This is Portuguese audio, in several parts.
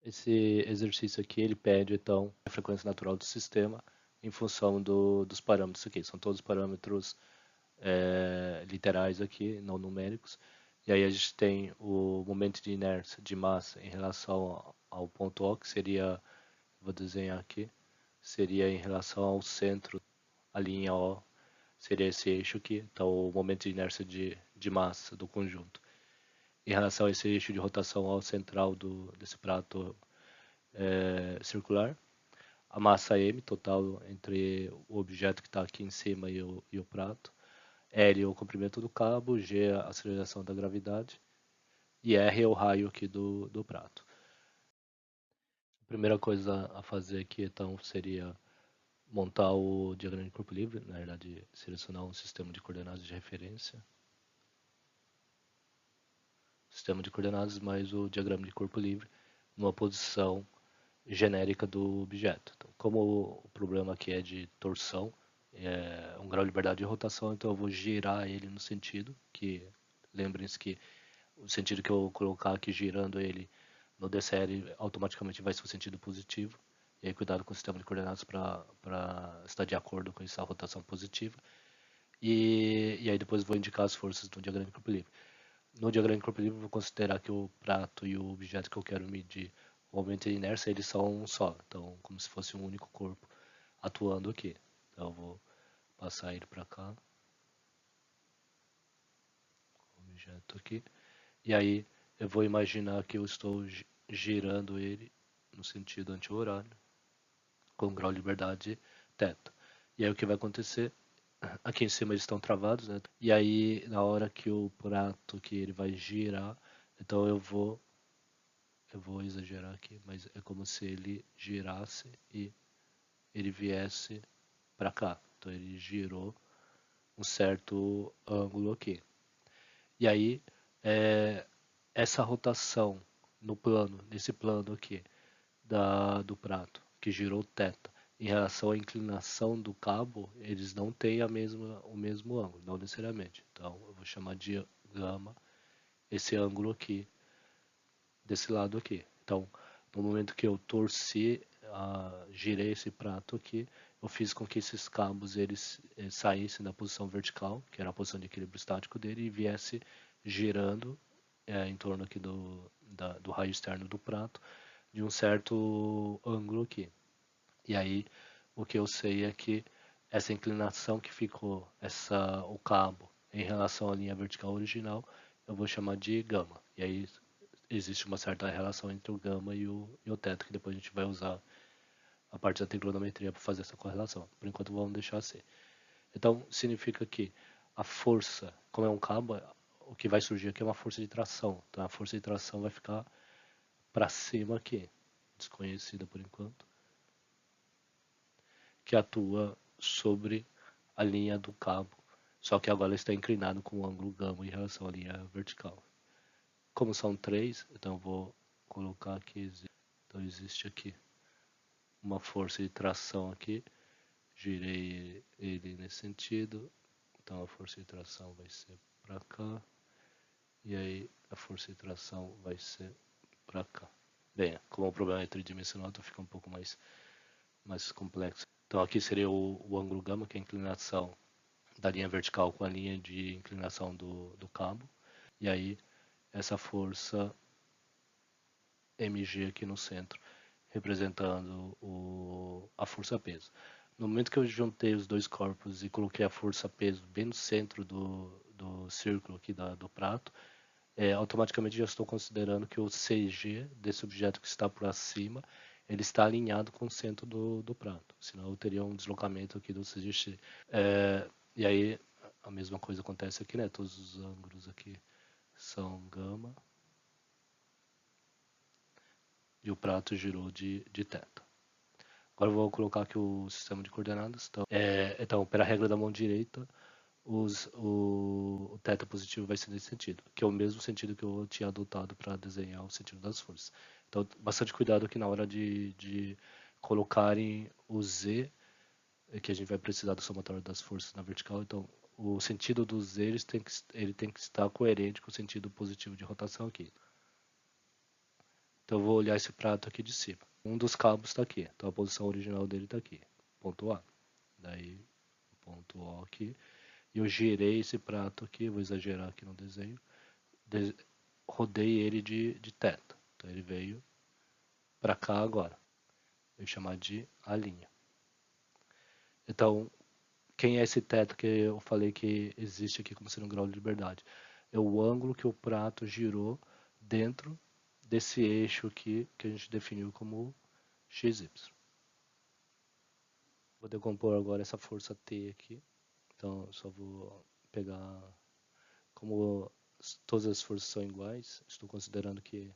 Esse exercício aqui, ele pede, então, a frequência natural do sistema em função dos parâmetros aqui. São todos parâmetros literais aqui, não numéricos. E aí a gente tem o momento de inércia de massa em relação ao ponto O, que seria, vou desenhar aqui, seria em relação ao centro, a linha O, seria esse eixo aqui. Então, o momento de inércia de massa do conjunto. Em relação a esse eixo de rotação ao central desse prato circular, a massa M total entre o objeto que está aqui em cima e o prato, L o comprimento do cabo, G a aceleração da gravidade e R é o raio aqui do prato. A primeira coisa a fazer aqui então seria montar o diagrama de corpo livre, na verdade selecionar um sistema de coordenadas de referência, sistema de coordenadas mais o diagrama de corpo livre numa posição genérica do objeto. Então, como o problema aqui é de torção, um grau de liberdade de rotação, então eu vou girar ele no sentido que, lembrem-se que o sentido que eu colocar aqui girando ele no DCL automaticamente vai ser o sentido positivo. E aí cuidado com o sistema de coordenadas para estar de acordo com essa rotação positiva. E aí depois vou indicar as forças do diagrama de corpo livre. No diagrama de corpo livre eu vou considerar que o prato e o objeto que eu quero medir o momento de inércia, eles são um só. Então, como se fosse um único corpo atuando aqui. Então, eu vou passar ele para cá. Objeto aqui. E aí, eu vou imaginar que eu estou girando ele no sentido anti-horário, com grau de liberdade θ. E aí, o que vai acontecer? Aqui em cima eles estão travados, né? E aí, na hora que o prato que ele vai girar, então eu vou exagerar aqui, mas é como se ele girasse e ele viesse para cá. Então ele girou um certo ângulo aqui. E aí, é, essa rotação no plano, nesse plano aqui do prato, que girou θ, em relação à inclinação do cabo, eles não têm o mesmo ângulo, não necessariamente. Então eu vou chamar de gama esse ângulo aqui, desse lado aqui. Então, no momento que eu torci, girei esse prato aqui, eu fiz com que esses cabos eles saíssem da posição vertical, que era a posição de equilíbrio estático dele, e viesse girando em torno aqui do raio externo do prato, de um certo ângulo aqui. E aí, o que eu sei é que essa inclinação que ficou, o cabo, em relação à linha vertical original, eu vou chamar de gama. E aí existe uma certa relação entre o gama e o θ, que depois a gente vai usar a parte da trigonometria para fazer essa correlação. Por enquanto vamos deixar assim. Então significa que a força, como é um cabo, o que vai surgir aqui é uma força de tração. Então a força de tração vai ficar para cima aqui, desconhecida por enquanto, que atua sobre a linha do cabo, só que agora está inclinado com o ângulo gama em relação à linha vertical. Como são três, então eu vou colocar aqui, então existe aqui uma força de tração aqui, girei ele nesse sentido, então a força de tração vai ser para cá, e aí a força de tração vai ser para cá. Bem, como o problema é tridimensional, então fica um pouco mais complexo. Então aqui seria o ângulo gama, que é a inclinação da linha vertical com a linha de inclinação do cabo, e aí essa força mg aqui no centro, representando a força-peso. No momento que eu juntei os dois corpos e coloquei a força-peso bem no centro do círculo aqui do prato, automaticamente já estou considerando que o CG desse objeto que está por acima, ele está alinhado com o centro do prato, senão eu teria um deslocamento aqui do CGX. E aí a mesma coisa acontece aqui, né? Todos os ângulos aqui são gama e o prato girou de θ. Agora eu vou colocar aqui o sistema de coordenadas. Então, pela regra da mão direita, o θ positivo vai ser nesse sentido, que é o mesmo sentido que eu tinha adotado para desenhar o sentido das forças. Então, bastante cuidado aqui na hora de colocarem o Z, que a gente vai precisar do somatório das forças na vertical. Então, o sentido do Z ele tem que estar coerente com o sentido positivo de rotação aqui. Então eu vou olhar esse prato aqui de cima. Um dos cabos está aqui, então a posição original dele está aqui, ponto A. Daí, ponto O aqui. E eu girei esse prato aqui, vou exagerar aqui no desenho. Rodei ele de teta. Então ele veio para cá agora. Eu vou chamar de a linha. Então, quem é esse teto que eu falei que existe aqui como sendo um grau de liberdade? É o ângulo que o prato girou dentro desse eixo aqui que a gente definiu como XY. Vou decompor agora essa força T aqui. Então, eu só vou pegar, como todas as forças são iguais, estou considerando que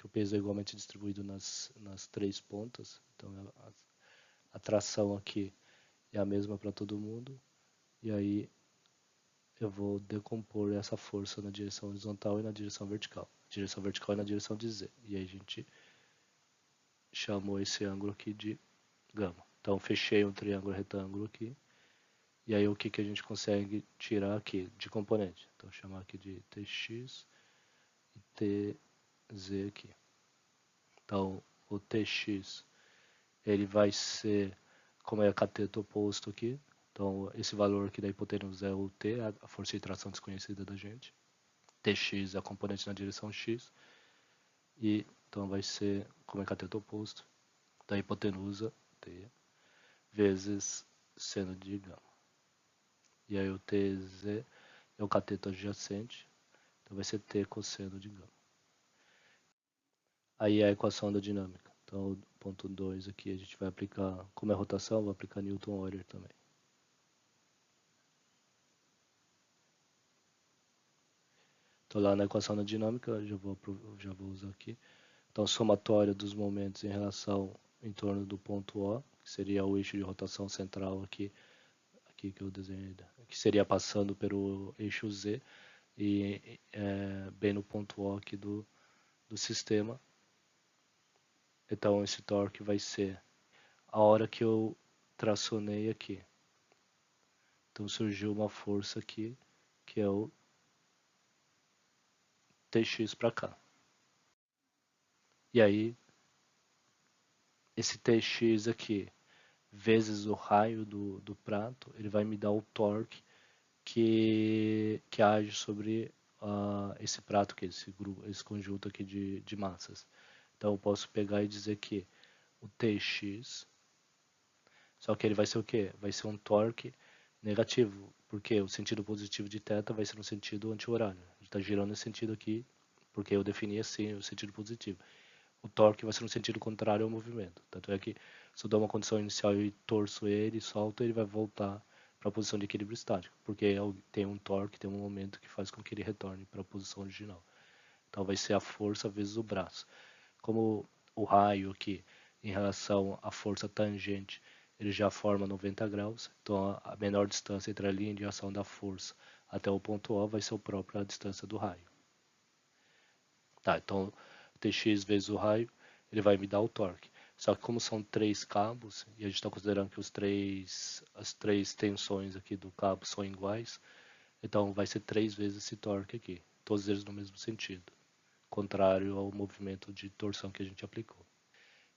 o peso é igualmente distribuído nas três pontas. Então, a tração aqui é a mesma para todo mundo. E aí eu vou decompor essa força na direção horizontal e na direção vertical. Direção vertical e na direção de Z. E aí a gente chamou esse ângulo aqui de gama. Então fechei um triângulo retângulo aqui. E aí o que, que a gente consegue tirar aqui de componente? Então chamar aqui de TX e TZ aqui. Então o TX ele vai ser, como é cateto oposto aqui, então esse valor aqui da hipotenusa é o T, a força de tração desconhecida da gente. TX é a componente na direção X. E então vai ser, como é cateto oposto, da hipotenusa T vezes seno de gama. E aí o TZ é o cateto adjacente, então vai ser T cosseno de gama. Aí é a equação da dinâmica. Então, ponto 2 aqui a gente vai aplicar, como é rotação, vou aplicar Newton-Euler também. Então lá na equação da dinâmica, já vou usar aqui. Então, somatória dos momentos em relação em torno do ponto O, que seria o eixo de rotação central aqui que eu desenhei, que seria passando pelo eixo Z e bem no ponto O aqui do sistema. Então esse torque vai ser a hora que eu tracionei aqui. Então surgiu uma força aqui, que é o Tx para cá. E aí, esse Tx aqui, vezes o raio do prato, ele vai me dar o torque que age sobre esse prato aqui, esse conjunto aqui de massas. Então eu posso pegar e dizer que o Tx, só que ele vai ser o quê? Vai ser um torque negativo, porque o sentido positivo de θ vai ser no sentido anti-horário. A gente está girando nesse sentido aqui, porque eu defini assim o sentido positivo. O torque vai ser no sentido contrário ao movimento. Tanto é que se eu dou uma condição inicial e torço ele, solto, ele vai voltar para a posição de equilíbrio estático, porque tem um torque, tem um momento que faz com que ele retorne para a posição original. Então vai ser a força vezes o braço. Como o raio aqui, em relação à força tangente, ele já forma 90 graus, então a menor distância entre a linha de ação da força até o ponto O vai ser a própria distância do raio. Tá, então Tx vezes o raio, ele vai me dar o torque. Só que como são três cabos, e a gente está considerando que as três tensões aqui do cabo são iguais, então vai ser 3 vezes esse torque aqui, todos eles no mesmo sentido, contrário ao movimento de torção que a gente aplicou.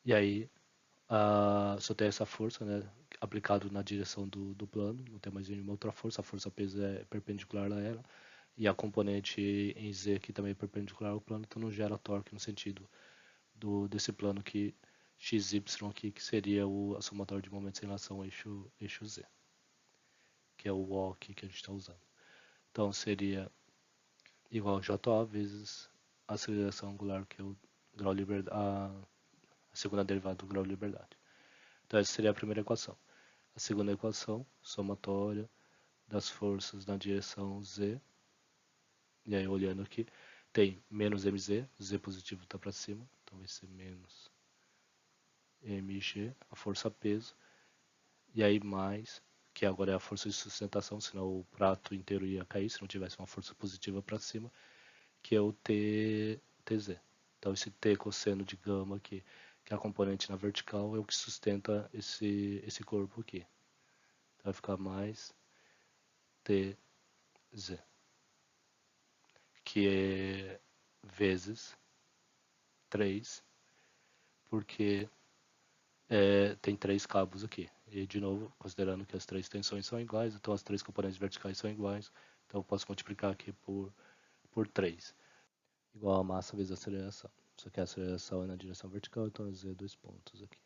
E aí, só tem essa força, né, aplicado na direção do plano, não tem mais nenhuma outra força, a força peso é perpendicular a ela, e a componente em Z aqui também é perpendicular ao plano, então não gera torque no sentido desse plano aqui, XY aqui, que seria a somatória de momentos em relação ao eixo Z, que é o O aqui que a gente está usando. Então seria igual a JO vezes a aceleração angular, que é o grau de liberdade, a segunda derivada do grau de liberdade. Então essa seria a primeira equação. A segunda equação, somatória das forças na direção Z, e aí olhando aqui, tem menos mz, z positivo está para cima, então vai ser menos mg, a força peso, e aí mais, que agora é a força de sustentação, senão o prato inteiro ia cair se não tivesse uma força positiva para cima, que é o tz. Então esse t cosseno de gama aqui, que é a componente na vertical, é o que sustenta esse corpo aqui. Então vai ficar mais tz, que é vezes 3 porque tem 3 cabos aqui. E, de novo, considerando que as 3 tensões são iguais, então as 3 componentes verticais são iguais, então eu posso multiplicar aqui por 3. Igual a massa vezes a aceleração. Só que a aceleração é na direção vertical, então eu usei 2 pontos aqui.